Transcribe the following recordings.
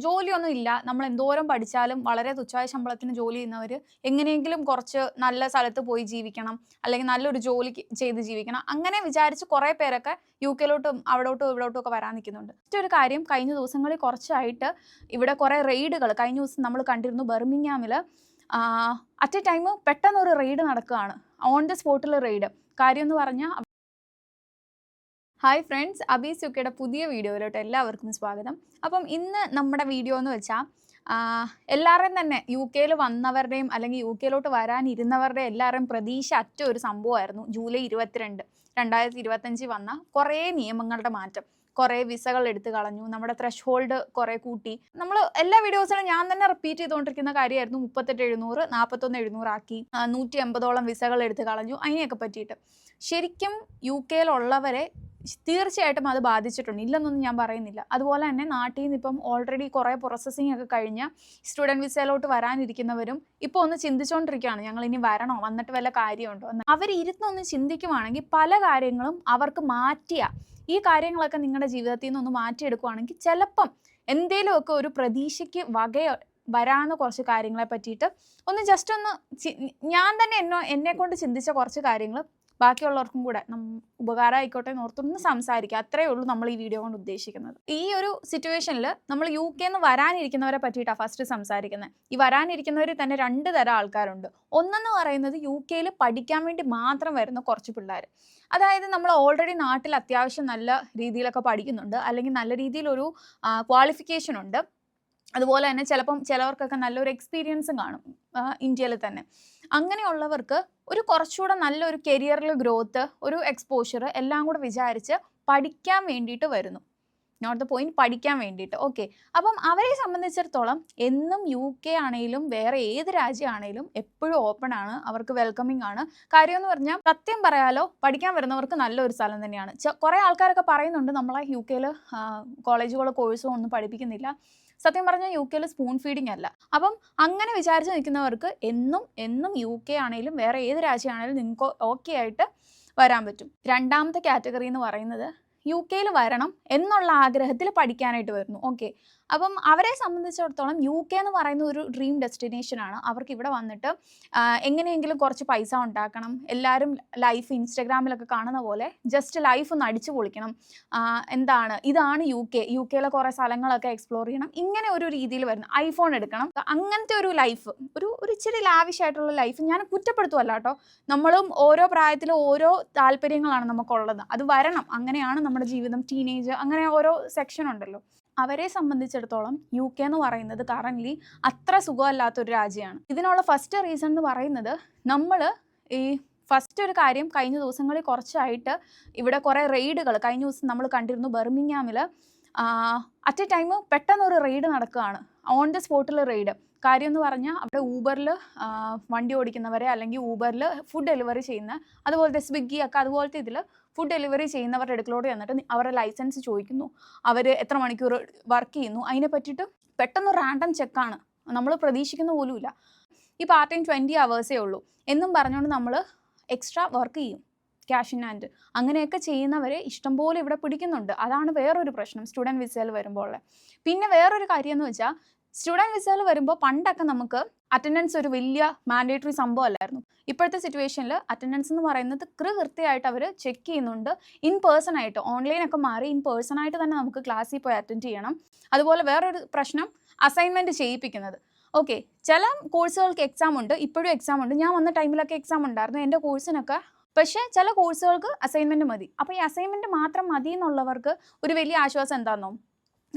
ജോലിയൊന്നും ഇല്ല, നമ്മൾ എന്തോരം പഠിച്ചാലും വളരെ തുച്ഛമായ ശമ്പളത്തിന് ജോലി ചെയ്യുന്നവർ എങ്ങനെയെങ്കിലും കുറച്ച് നല്ല സ്ഥലത്ത് പോയി ജീവിക്കണം, അല്ലെങ്കിൽ നല്ലൊരു ജോലി ചെയ്ത് ജീവിക്കണം, അങ്ങനെ വിചാരിച്ച് കുറേ പേരൊക്കെ UK-ലോട്ടും അവിടോട്ടും ഇവിടോട്ടും ഒക്കെ വരാൻ നിൽക്കുന്നുണ്ട്. മറ്റൊരു കാര്യം, കഴിഞ്ഞ ദിവസങ്ങളിൽ കുറച്ചായിട്ട് ഇവിടെ കുറേ റെയ്ഡുകൾ കഴിഞ്ഞ ദിവസം നമ്മൾ കണ്ടിരുന്നു. ബർമിംഗ്ഹാമിൽ അറ്റ് എ ടൈം പെട്ടെന്നൊരു റെയ്ഡ് നടക്കുകയാണ്, ഓൺ ദ സ്പോട്ടിൽ റെയ്ഡ്. കാര്യം എന്ന് പറഞ്ഞാൽ, ഹായ് ഫ്രണ്ട്സ്, അബീസ് യുക്കെയുടെ പുതിയ വീഡിയോയിലോട്ട് എല്ലാവർക്കും സ്വാഗതം. അപ്പം ഇന്ന് നമ്മുടെ വീഡിയോ എന്ന് വെച്ചാൽ എല്ലാവരുടെയും തന്നെ UK-യിൽ വന്നവരുടെയും അല്ലെങ്കിൽ UK-ലോട്ട് വരാനിരുന്നവരുടെയും എല്ലാവരുടെയും പ്രതീക്ഷ അറ്റ ഒരു സംഭവമായിരുന്നു ജൂലൈ 22, 2025 വന്ന കുറേ നിയമങ്ങളുടെ മാറ്റം. കുറേ വിസകൾ എടുത്തു കളഞ്ഞു, നമ്മുടെ ത്രഷ് ഹോൾഡ് കുറേ കൂട്ടി. നമ്മൾ എല്ലാ വീഡിയോസിലും ഞാൻ തന്നെ റിപ്പീറ്റ് ചെയ്തുകൊണ്ടിരിക്കുന്ന കാര്യമായിരുന്നു. 38,700 41,700 ആക്കി, 180ഓളം വിസകൾ എടുത്തു കളഞ്ഞു. അതിനെയൊക്കെ പറ്റിയിട്ട് ശരിക്കും UK-യിലുള്ളവരെ തീർച്ചയായിട്ടും അത് ബാധിച്ചിട്ടുണ്ട്, ഇല്ലെന്നൊന്നും ഞാൻ പറയുന്നില്ല. അതുപോലെ തന്നെ നാട്ടിൽ നിന്ന് ഇപ്പം ഓൾറെഡി കുറേ പ്രോസസ്സിങ് ഒക്കെ കഴിഞ്ഞ് സ്റ്റുഡൻറ്റ് വിസയിലോട്ട് വരാനിരിക്കുന്നവരും ഇപ്പോൾ ഒന്ന് ചിന്തിച്ചുകൊണ്ടിരിക്കുകയാണ്, ഞങ്ങൾ ഇനി വരണോ, വന്നിട്ട് വല്ല കാര്യമുണ്ടോ എന്ന്. അവർ ഇരുന്നൊന്ന് ചിന്തിക്കുവാണെങ്കിൽ പല കാര്യങ്ങളും അവർക്ക് ഈ കാര്യങ്ങളൊക്കെ നിങ്ങളുടെ ജീവിതത്തിൽ നിന്നൊന്ന് മാറ്റിയെടുക്കുവാണെങ്കിൽ ചിലപ്പം എന്തെങ്കിലുമൊക്കെ ഒരു പ്രതീക്ഷയ്ക്ക് വരാവുന്ന കുറച്ച് കാര്യങ്ങളെ പറ്റിയിട്ട് ഒന്ന് ജസ്റ്റ് ഒന്ന് ഞാൻ തന്നെ എന്നെ കൊണ്ട് ചിന്തിച്ച കുറച്ച് കാര്യങ്ങൾ ബാക്കിയുള്ളവർക്കും കൂടെ ഉപകാരമായിക്കോട്ടെ എന്നോർത്തൊന്ന് സംസാരിക്കുക. അത്രയേ ഉള്ളൂ നമ്മൾ ഈ വീഡിയോ കൊണ്ട് ഉദ്ദേശിക്കുന്നത്. ഈ ഒരു സിറ്റുവേഷനിൽ നമ്മൾ UK-ന്ന് വരാനിരിക്കുന്നവരെ പറ്റിയിട്ടാണ് ഫസ്റ്റ് സംസാരിക്കുന്നത്. ഈ വരാനിരിക്കുന്നവർ തന്നെ 2 തരം ആൾക്കാരുണ്ട്. ഒന്നെന്ന് പറയുന്നത് UK-യിൽ പഠിക്കാൻ വേണ്ടി മാത്രം വരുന്ന കുറച്ച് പിള്ളേർ. അതായത് നമ്മൾ ഓൾറെഡി നാട്ടിൽ അത്യാവശ്യം നല്ല രീതിയിലൊക്കെ പഠിക്കുന്നുണ്ട്, അല്ലെങ്കിൽ നല്ല രീതിയിലൊരു ക്വാളിഫിക്കേഷൻ ഉണ്ട്. അതുപോലെ തന്നെ ചിലവർക്കൊക്കെ നല്ലൊരു എക്സ്പീരിയൻസും കാണും ഇന്ത്യയിൽ തന്നെ. അങ്ങനെയുള്ളവർക്ക് ഒരു കുറച്ചുകൂടെ നല്ലൊരു കരിയറിൽ ഗ്രോത്ത്, ഒരു എക്സ്പോഷർ എല്ലാം കൂടെ വിചാരിച്ച് പഠിക്കാൻ വേണ്ടിയിട്ട് വരുന്നു. നോട്ട് ദ പോയിന്റ്, പഠിക്കാൻ വേണ്ടിയിട്ട്. ഓക്കെ, അപ്പം അവരെ സംബന്ധിച്ചിടത്തോളം എന്നും UK ആണെങ്കിലും വേറെ ഏത് രാജ്യമാണെങ്കിലും എപ്പോഴും ഓപ്പൺ ആണ്, അവർക്ക് വെൽക്കമിങ് ആണ്. കാര്യം എന്ന് പറഞ്ഞാൽ സത്യം പറയാലോ, പഠിക്കാൻ വരുന്നവർക്ക് നല്ലൊരു സ്ഥലം തന്നെയാണ്. കുറേ ആൾക്കാരൊക്കെ പറയുന്നുണ്ട് നമ്മളെ UK-യിൽ കോളേജുകളോ കോഴ്സോ ഒന്നും പഠിപ്പിക്കുന്നില്ല. സത്യം പറഞ്ഞാൽ UK-യിൽ സ്പൂൺ ഫീഡിങ് അല്ല. അപ്പം അങ്ങനെ വിചാരിച്ച് നിൽക്കുന്നവർക്ക് എന്നും UK ആണെങ്കിലും വേറെ ഏത് രാജ്യമാണെങ്കിലും നിങ്ങൾക്ക് ഓക്കെ ആയിട്ട് വരാൻ പറ്റും. രണ്ടാമത്തെ കാറ്റഗറി എന്ന് പറയുന്നത് UK-യിൽ വരണം എന്നുള്ള ആഗ്രഹത്തിൽ പഠിക്കാനായിട്ട് വരുന്നു. ഓക്കെ, അപ്പം അവരെ സംബന്ധിച്ചിടത്തോളം UK എന്ന് പറയുന്ന ഒരു ഡ്രീം ഡെസ്റ്റിനേഷനാണ്. അവർക്ക് ഇവിടെ വന്നിട്ട് എങ്ങനെയെങ്കിലും കുറച്ച് പൈസ ഉണ്ടാക്കണം, എല്ലാവരും ലൈഫ് ഇൻസ്റ്റഗ്രാമിലൊക്കെ കാണുന്ന പോലെ ജസ്റ്റ് ലൈഫ് ഒന്ന് അടിച്ചു പൊളിക്കണം, ഇതാണ് UK-യിലെ കുറേ സ്ഥലങ്ങളൊക്കെ എക്സ്പ്ലോർ ചെയ്യണം, ഇങ്ങനെ ഒരു രീതിയിൽ വരുന്നു. ഐഫോൺ എടുക്കണം, അങ്ങനത്തെ ഒരു ലൈഫ്, ഒരു ഇച്ചിരി ലാവിഷായിട്ടുള്ള ലൈഫ്. ഞാൻ കുറ്റപ്പെടുത്തുമല്ല കേട്ടോ, നമ്മളും ഓരോ പ്രായത്തിലും ഓരോ താല്പര്യങ്ങളാണ് നമുക്കുള്ളത്, അത് വരണം. അങ്ങനെയാണ് നമ്മുടെ ജീവിതം, ടീനേജ്, അങ്ങനെ ഓരോ സെക്ഷൻ ഉണ്ടല്ലോ. അവരെ സംബന്ധിച്ചിടത്തോളം UK എന്ന് പറയുന്നത് കറൻ്റ്ലി അത്ര സുഖമല്ലാത്തൊരു രാജ്യമാണ്. ഇതിനുള്ള ഫസ്റ്റ് റീസൺ എന്ന് പറയുന്നത്, നമ്മൾ ഈ ഫസ്റ്റ് ഒരു കാര്യം, കഴിഞ്ഞ ദിവസങ്ങളിൽ കുറച്ചായിട്ട് ഇവിടെ കുറേ റെയ്ഡുകൾ കഴിഞ്ഞ ദിവസം നമ്മൾ കണ്ടിരുന്നു. ബർമിംഗ്ഹാമിൽ അറ്റ് എ ടൈം പെട്ടെന്നൊരു റെയ്ഡ് നടക്കുകയാണ്, ഓൺ ദ സ്പോട്ടിൽ റെയ്ഡ്. കാര്യം എന്ന് പറഞ്ഞാൽ അവിടെ ഊബറിൽ വണ്ടി ഓടിക്കുന്നവരെ, അല്ലെങ്കിൽ ഊബറിൽ ഫുഡ് ഡെലിവറി ചെയ്യുന്ന, അതുപോലത്തെ സ്വിഗ്ഗി ഒക്കെ അതുപോലത്തെ ഇതിൽ ഫുഡ് ഡെലിവറി ചെയ്യുന്നവരുടെ അടുക്കലോട്ട് ചെന്നിട്ട് അവരുടെ ലൈസൻസ് ചോദിക്കുന്നു, അവർ എത്ര മണിക്കൂർ വർക്ക് ചെയ്യുന്നു, അതിനെ പറ്റിയിട്ട് പെട്ടെന്ന് റാൻഡം ചെക്കാണ്, നമ്മൾ പ്രതീക്ഷിക്കുന്ന പോലുമില്ല. ഈ പാർട്ട് ടൈം 20 hours ഉള്ളൂ എന്നും പറഞ്ഞുകൊണ്ട് നമ്മൾ എക്സ്ട്രാ വർക്ക് ചെയ്യും, ക്യാഷ് ഇൻ ഹാൻഡ്. അങ്ങനെയൊക്കെ ചെയ്യുന്നവരെ ഇഷ്ടംപോലെ ഇവിടെ പിടിക്കുന്നുണ്ട്. അതാണ് വേറൊരു പ്രശ്നം സ്റ്റുഡൻറ്റ് വിസയിൽ വരുമ്പോൾ. പിന്നെ വേറൊരു കാര്യം എന്ന് വെച്ചാൽ, സ്റ്റുഡൻറ്റ് വിസയിൽ വരുമ്പോൾ പണ്ടൊക്കെ നമുക്ക് അറ്റൻഡൻസ് ഒരു വലിയ മാൻഡേറ്ററി സംഭവം അല്ലായിരുന്നു. ഇപ്പോഴത്തെ സിറ്റുവേഷനിൽ അറ്റൻഡൻസ് എന്ന് പറയുന്നത് കൃത്യമായിട്ട് അവർ ചെക്ക് ചെയ്യുന്നുണ്ട്. ഇൻ പേഴ്സൺ ആയിട്ട്, ഓൺലൈനൊക്കെ മാറി ഇൻ പേഴ്സൺ ആയിട്ട് തന്നെ നമുക്ക് ക്ലാസ്സിൽ പോയി അറ്റൻഡ് ചെയ്യണം. അതുപോലെ വേറൊരു പ്രശ്നം, അസൈൻമെൻറ്റ് ചെയ്യിപ്പിക്കുന്നത്. ഓക്കെ, ചില കോഴ്സുകൾക്ക് എക്സാം ഉണ്ട്, ഇപ്പോഴും എക്സാം ഉണ്ട്. ഞാൻ വന്ന ടൈമിലൊക്കെ എക്സാം ഉണ്ടായിരുന്നു എൻ്റെ കോഴ്സിനൊക്കെ. പക്ഷേ ചില കോഴ്സുകൾക്ക് അസൈൻമെൻറ്റ് മതി. അപ്പോൾ ഈ അസൈൻമെൻറ്റ് മാത്രം മതി എന്നുള്ളവർക്ക് ഒരു വലിയ ആശ്വാസം എന്താണെന്നോ,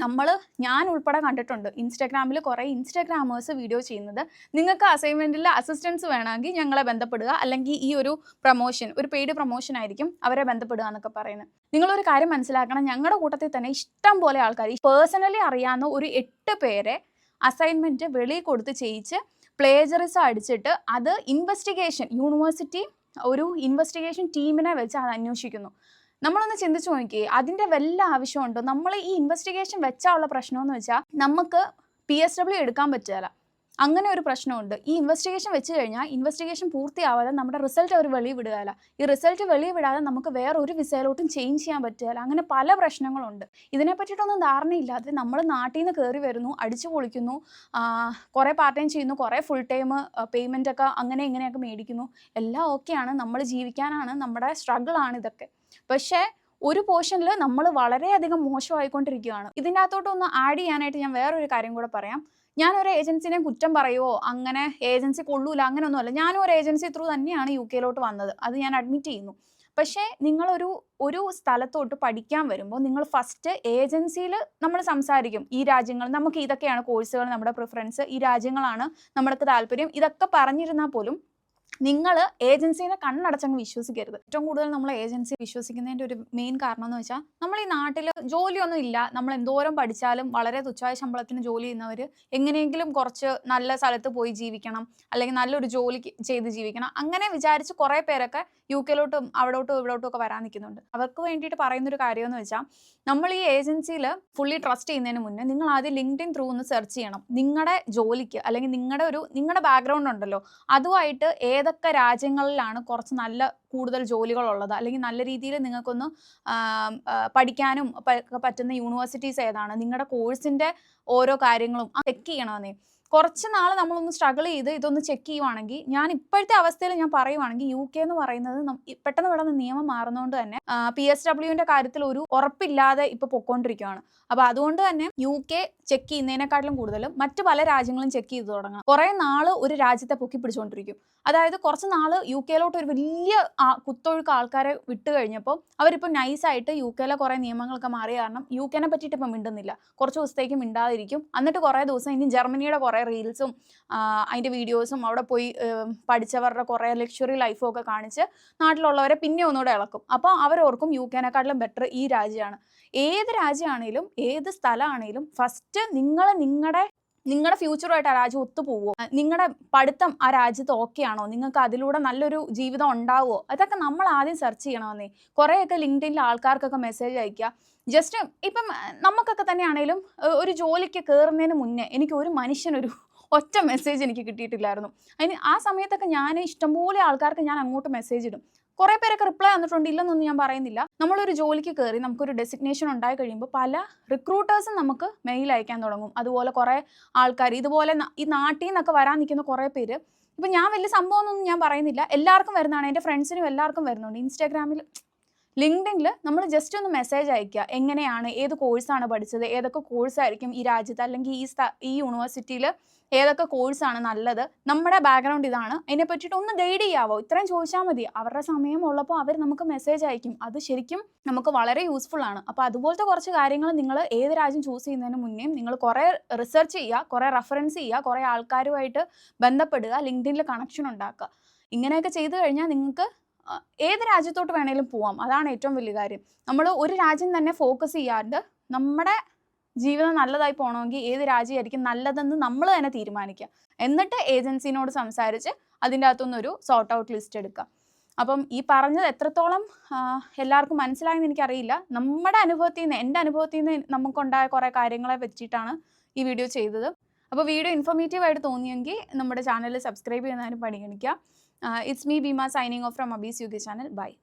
ഞാൻ ഉൾപ്പെടെ കണ്ടിട്ടുണ്ട് ഇൻസ്റ്റാഗ്രാമിൽ കുറേ ഇൻസ്റ്റാഗ്രാമേഴ്സ് വീഡിയോ ചെയ്യുന്നത്, നിങ്ങൾക്ക് അസൈൻമെൻറ്റിൽ അസിസ്റ്റൻസ് വേണമെങ്കിൽ ഞങ്ങളെ ബന്ധപ്പെടുക, അല്ലെങ്കിൽ ഈ ഒരു പ്രൊമോഷൻ, ഒരു പെയ്ഡ് പ്രൊമോഷൻ ആയിരിക്കും, അവരെ ബന്ധപ്പെടുക എന്നൊക്കെ പറയുന്നത്. നിങ്ങളൊരു കാര്യം മനസ്സിലാക്കണം, ഞങ്ങളുടെ കൂട്ടത്തിൽ തന്നെ ഇഷ്ടം പോലെ ആൾക്കാർ, പേഴ്സണലി അറിയാവുന്ന ഒരു 8 പേരെ അസൈൻമെൻറ്റ് വെളിയിൽ കൊടുത്ത് ചെയ്യിച്ച് പ്ലേജറിസം അടിച്ചിട്ട് അത് യൂണിവേഴ്സിറ്റി ഒരു ഇൻവെസ്റ്റിഗേഷൻ ടീമിനെ വെച്ച് അത് അന്വേഷിക്കുന്നു. നമ്മളൊന്ന് ചിന്തിച്ചു നോക്കിയേ, അതിൻ്റെ വല്ല ആവശ്യമുണ്ടോ? നമ്മൾ ഈ ഇൻവെസ്റ്റിഗേഷൻ വെച്ചാലുള്ള പ്രശ്നമെന്ന് വെച്ചാൽ, നമുക്ക് PSW എടുക്കാൻ പറ്റില്ല. അങ്ങനെ ഒരു പ്രശ്നമുണ്ട്. ഈ ഇൻവെസ്റ്റിഗേഷൻ വെച്ച് കഴിഞ്ഞാൽ ഇൻവെസ്റ്റിഗേഷൻ പൂർത്തിയാവാതെ നമ്മുടെ റിസൾട്ട് അവർ വെളിയിൽ വിടുകയില്ല. ഈ റിസൾട്ട് വെളിയിൽ വിടാതെ നമുക്ക് വേറെ ഒരു വിസയിലോട്ടും ചേഞ്ച് ചെയ്യാൻ പറ്റുകയില്ല. അങ്ങനെ പല പ്രശ്നങ്ങളുണ്ട്. ഇതിനെ പറ്റിയിട്ടൊന്നും ധാരണയില്ലാതെ നമ്മൾ നാട്ടിൽ നിന്ന് കയറി വരുന്നു, അടിച്ചു പൊളിക്കുന്നു, കുറേ പാർട്ട് ടൈം ചെയ്യുന്നു, കുറേ ഫുൾ ടൈം പേയ്മെൻ്റ് ഒക്കെ അങ്ങനെ ഇങ്ങനെയൊക്കെ മേടിക്കുന്നു. എല്ലാം ഓക്കെയാണ്, നമ്മൾ ജീവിക്കാനാണ്, നമ്മുടെ സ്ട്രഗിളാണ് ഇതൊക്കെ. പക്ഷേ ഒരു പോർഷനിൽ നമ്മൾ വളരെയധികം മോശമായിക്കൊണ്ടിരിക്കുകയാണ്. ഇതിൻ്റെ അകത്തോട്ടൊന്ന് ആഡ് ചെയ്യാനായിട്ട് ഞാൻ വേറൊരു കാര്യം കൂടെ പറയാം. ഞാനൊരു ഏജൻസിനെ കുറ്റം പറയുമോ, അങ്ങനെ ഏജൻസി കൊള്ളൂല അങ്ങനെയൊന്നുമല്ല. ഞാനും ഒരു ഏജൻസി ത്രൂ തന്നെയാണ് UK വന്നത്, അത് ഞാൻ അഡ്മിറ്റ് ചെയ്യുന്നു. പക്ഷേ നിങ്ങളൊരു സ്ഥലത്തോട്ട് പഠിക്കാൻ വരുമ്പോൾ നിങ്ങൾ ഫസ്റ്റ് ഏജൻസിയിൽ നമ്മൾ സംസാരിക്കും. ഈ രാജ്യങ്ങൾ നമുക്ക് ഇതൊക്കെയാണ് കോഴ്സുകൾ, നമ്മുടെ പ്രിഫറൻസ്, ഈ രാജ്യങ്ങളാണ് നമ്മൾക്ക് താല്പര്യം, ഇതൊക്കെ പറഞ്ഞിരുന്നാൽ പോലും നിങ്ങൾ ഏജൻസിനെ കണ്ണടച്ചങ്ങ് വിശ്വസിക്കരുത്. ഏറ്റവും കൂടുതൽ നമ്മൾ ഏജൻസി വിശ്വസിക്കുന്നതിൻ്റെ ഒരു മെയിൻ കാരണം എന്ന് വെച്ചാൽ, നമ്മൾ ഈ നാട്ടിൽ ജോലിയൊന്നും ഇല്ല, നമ്മൾ എന്തോരം പഠിച്ചാലും വളരെ തുച്ഛമായ ശമ്പളത്തിന് ജോലി ചെയ്യുന്നവർ എങ്ങനെയെങ്കിലും കുറച്ച് നല്ല സ്ഥലത്ത് പോയി ജീവിക്കണം, അല്ലെങ്കിൽ നല്ലൊരു ജോലി ചെയ്ത് ജീവിക്കണം, അങ്ങനെ വിചാരിച്ച് കുറേ പേരൊക്കെ UK അവിടോട്ടും ഇവിടോട്ടും ഒക്കെ വരാൻ നിൽക്കുന്നുണ്ട്. അവർക്ക് വേണ്ടിയിട്ട് പറയുന്നൊരു കാര്യം എന്ന് വെച്ചാൽ, നമ്മൾ ഈ ഏജൻസിയിൽ ഫുള്ളി ട്രസ്റ്റ് ചെയ്യുന്നതിന് മുന്നേ നിങ്ങൾ ആദ്യം LinkedIn ത്രൂ ഒന്ന് സെർച്ച് ചെയ്യണം. നിങ്ങളുടെ ജോലിക്ക് അല്ലെങ്കിൽ നിങ്ങളുടെ ബാക്ക്ഗ്രൗണ്ട് ഉണ്ടല്ലോ, അതുമായിട്ട് ഏതൊക്കെ രാജ്യങ്ങളിലാണ് കുറച്ച് കൂടുതൽ ജോലികളുള്ളത്, അല്ലെങ്കിൽ നല്ല രീതിയിൽ നിങ്ങൾക്കൊന്ന് പഠിക്കാനും പറ്റുന്ന യൂണിവേഴ്സിറ്റീസ് ഏതാണ്, നിങ്ങളുടെ കോഴ്സിൻ്റെ ഓരോ കാര്യങ്ങളും ചെക്ക് ചെയ്യണമെന്നേ. കുറച്ച് നാൾ നമ്മളൊന്ന് സ്ട്രഗിൾ ചെയ്ത് ഇതൊന്ന് ചെക്ക് ചെയ്യുവാണെങ്കിൽ, ഞാൻ ഇപ്പോഴത്തെ അവസ്ഥയിൽ ഞാൻ പറയുവാണെങ്കിൽ UK എന്ന് പറയുന്നത് പെട്ടെന്ന് പെട്ടെന്ന് നിയമം മാറുന്നതുകൊണ്ട് തന്നെ PSWൻ്റെ കാര്യത്തിൽ ഒരു ഉറപ്പില്ലാതെ ഇപ്പോൾ പൊയ്ക്കൊണ്ടിരിക്കുകയാണ്. അപ്പോൾ അതുകൊണ്ട് തന്നെ UK ചെക്ക് ചെയ്യുന്നതിനെക്കാട്ടിലും കൂടുതലും മറ്റു പല രാജ്യങ്ങളും ചെക്ക് ചെയ്ത് തുടങ്ങാം. കുറേ നാൾ ഒരു രാജ്യത്തെ പൊക്കി പിടിച്ചുകൊണ്ടിരിക്കും. അതായത് കുറച്ച് നാൾ UK ഒരു വലിയ കുത്തൊഴുക്ക് ആൾക്കാരെ വിട്ട് കഴിഞ്ഞപ്പോൾ അവരിപ്പോൾ നൈസായിട്ട് UK കുറേ നിയമങ്ങളൊക്കെ മാറിയ കാരണം UK പറ്റിയിട്ട് ഇപ്പം മിണ്ടുന്നില്ല. കുറച്ച് ദിവസത്തേക്ക് മിണ്ടാതിരിക്കും. എന്നിട്ട് കുറേ ദിവസം ഇനി ജർമ്മനിയുടെ കുറേ റീൽസും അതിൻ്റെ വീഡിയോസും അവിടെ പോയി പഠിച്ചവരുടെ കുറേ ലക്ഷറി ലൈഫും ഒക്കെ കാണിച്ച് നാട്ടിലുള്ളവരെ പിന്നെ ഒന്നുകൂടെ ഇളക്കും. അപ്പോൾ അവരോർക്കും UK ബെറ്റർ ഈ രാജ്യമാണ്. ഏത് രാജ്യമാണേലും ഏത് സ്ഥലമാണേലും ഫസ്റ്റ് നിങ്ങളുടെ ഫ്യൂച്ചറുമായിട്ട് ആ രാജ്യം ഒത്തുപോകുമോ, നിങ്ങളുടെ പഠിത്തം ആ രാജ്യത്ത് ഓക്കെ ആണോ, നിങ്ങൾക്ക് അതിലൂടെ നല്ലൊരു ജീവിതം ഉണ്ടാവുമോ, അതൊക്കെ നമ്മൾ ആദ്യം സെർച്ച് ചെയ്യണമെന്നേ. കുറേയൊക്കെ LinkedInൽ ആൾക്കാർക്കൊക്കെ മെസ്സേജ് അയക്കുക. ജസ്റ്റ് ഇപ്പം നമുക്കൊക്കെ തന്നെയാണേലും ഒരു ജോലിക്ക് കയറുന്നതിന് മുന്നേ എനിക്ക് ഒരു മനുഷ്യനൊരു ഒറ്റ മെസ്സേജ് എനിക്ക് കിട്ടിയിട്ടില്ലായിരുന്നു. അതിന് ആ സമയത്തൊക്കെ ഞാൻ ഇഷ്ടംപോലെ ആൾക്കാർക്ക് ഞാൻ അങ്ങോട്ട് മെസ്സേജ് ഇടും. കുറേ പേരൊക്കെ റിപ്ലൈ വന്നിട്ടുണ്ട്, ഇല്ലെന്നൊന്നും ഞാൻ പറയുന്നില്ല. നമ്മളൊരു ജോലിക്ക് കയറി നമുക്കൊരു ഡെസിഗ്നേഷൻ ഉണ്ടായി കഴിയുമ്പോൾ പല റിക്രൂട്ടേഴ്സും നമുക്ക് മെയിൽ അയക്കാൻ തുടങ്ങും. അതുപോലെ കുറേ ആൾക്കാർ ഇതുപോലെ ഈ നാട്ടിൽ നിന്നൊക്കെ വരാൻ നിൽക്കുന്ന കുറേ പേര്, ഇപ്പം ഞാൻ വലിയ സംഭവമൊന്നും ഞാൻ പറയുന്നില്ല, എല്ലാവർക്കും വരുന്നതാണ്, എൻ്റെ ഫ്രണ്ട്സിനും എല്ലാവർക്കും വരുന്നുണ്ട്. ഇൻസ്റ്റാഗ്രാമിൽ LinkedInൽ നമ്മൾ ജസ്റ്റ് ഒന്ന് മെസ്സേജ് അയക്കുക, എങ്ങനെയാണ്, ഏത് കോഴ്സാണ് പഠിച്ചത്, ഏതൊക്കെ കോഴ്സായിരിക്കും ഈ രാജ്യത്ത് അല്ലെങ്കിൽ ഈ യൂണിവേഴ്സിറ്റിയിൽ ഏതൊക്കെ കോഴ്സാണ് നല്ലത്, നമ്മുടെ ബാക്ക്ഗ്രൗണ്ട് ഇതാണ്, അതിനെ പറ്റിയിട്ട് ഒന്ന് ഗൈഡ് ചെയ്യാവോ, ഇത്രയും ചോദിച്ചാൽ മതി. അവരുടെ സമയം ഉള്ളപ്പോൾ അവർ നമുക്ക് മെസ്സേജ് അയക്കും. അത് ശരിക്കും നമുക്ക് വളരെ യൂസ്ഫുൾ ആണ്. അപ്പോൾ അതുപോലത്തെ കുറച്ച് കാര്യങ്ങൾ നിങ്ങൾ ഏത് രാജ്യം ചൂസ് ചെയ്യുന്നതിന് മുന്നേ നിങ്ങൾ കുറേ റിസർച്ച് ചെയ്യുക, കുറേ റെഫറൻസ് ചെയ്യുക, കുറേ ആൾക്കാരുമായിട്ട് ബന്ധപ്പെടുക, LinkedInൽ കണക്ഷൻ ഉണ്ടാക്കുക. ഇങ്ങനെയൊക്കെ ചെയ്തു കഴിഞ്ഞാൽ നിങ്ങൾക്ക് ഏത് രാജ്യത്തോട്ട് വേണേലും പോവാം. അതാണ് ഏറ്റവും വലിയ കാര്യം. നമ്മൾ ഒരു രാജ്യം തന്നെ ഫോക്കസ് ചെയ്യാണ്ട് നമ്മുടെ ജീവിതം നല്ലതായി പോകണമെങ്കിൽ ഏത് രാജ്യമായിരിക്കും നല്ലതെന്ന് നമ്മൾ തന്നെ തീരുമാനിക്കുക. എന്നിട്ട് ഏജൻസിനോട് സംസാരിച്ച് അതിൻ്റെ അകത്തുനിന്നൊരു സോർട്ട് ഔട്ട് ലിസ്റ്റ് എടുക്കുക. അപ്പം ഈ പറഞ്ഞത് എത്രത്തോളം എല്ലാവർക്കും മനസ്സിലായെന്ന് എനിക്കറിയില്ല. എൻ്റെ അനുഭവത്തിൽ നിന്ന് നമുക്കുണ്ടായ കുറേ കാര്യങ്ങളെ വെച്ചിട്ടാണ് ഈ വീഡിയോ ചെയ്തത്. അപ്പോൾ വീഡിയോ ഇൻഫോർമേറ്റീവായിട്ട് തോന്നിയെങ്കിൽ നമ്മുടെ ചാനൽ സബ്സ്ക്രൈബ് ചെയ്യുന്നതിന് പരിഗണിക്കുക. It's me, Bima, signing off from Abhi's UK channel. Bye.